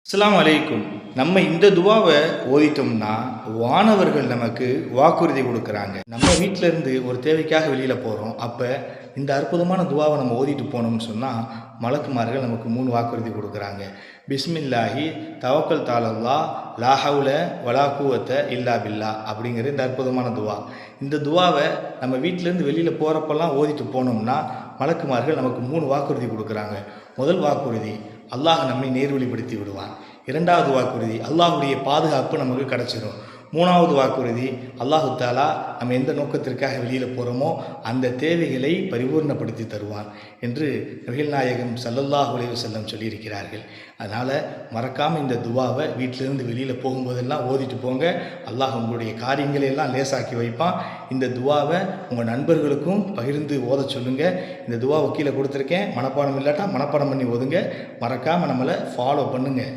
அஸ்ஸலாமு அலைக்கும். நம்ம இந்த துவாவை ஓதிட்டோம்னா வானவர்கள் நமக்கு வாக்குறுதி கொடுக்குறாங்க. நம்ம வீட்டில இருந்து ஒரு தேவைக்காக வெளியில் போகிறோம். அப்போ இந்த அற்புதமான துவாவை நம்ம ஓதிட்டு போனோம்னு சொன்னால் மலக்குமார்கள் நமக்கு 3 வாக்குறுதி கொடுக்குறாங்க. பிஸ்மில்லாஹி தவக்கல் தாலல்லா லா ஹவுல வலா குவத்த இல்லா பில்லா அப்படிங்கிற இந்த அற்புதமான துவா. இந்த துவாவை நம்ம வீட்டிலேருந்து வெளியில் போகிறப்பெல்லாம் ஓதிட்டு போனோம்னா மலக்குமார்கள் நமக்கு 3 வாக்குறுதி கொடுக்குறாங்க. முதல் வாக்குறுதி, அல்லாஹ் நம்மை நேர்வழிப்படுத்தி விடுவான். இரண்டாவது வாக்குறுதி, அல்லாஹுடைய பாதுகாப்பு நமக்கு கிடச்சிடும். மூணாவது வாக்குறுதி, அல்லாஹு தாலா நம்ம எந்த நோக்கத்திற்காக வெளியில் போகிறோமோ அந்த தேவைகளை பரிபூர்ணப்படுத்தி தருவான் என்று நபிகள் நாயகம் ஸல்லல்லாஹு அலைஹி வஸல்லம் சொல்லியிருக்கிறார்கள். அதனால் மறக்காமல் இந்த துவாவை வீட்டிலேருந்து வெளியில் போகும்போதெல்லாம் ஓதிட்டு போங்க. அல்லாஹ் உங்களுடைய காரியங்களை எல்லாம் லேசாக்கி வைப்பான். இந்த துவாவை உங்கள் நண்பர்களுக்கும் பகிர்ந்து ஓத சொல்லுங்கள். இந்த துவாவை கீழே கொடுத்துருக்கேன். மனப்பாடம் இல்லாட்டா மனப்பாடம் பண்ணி ஓதுங்க. மறக்காமல் நம்மளை ஃபாலோ பண்ணுங்கள்.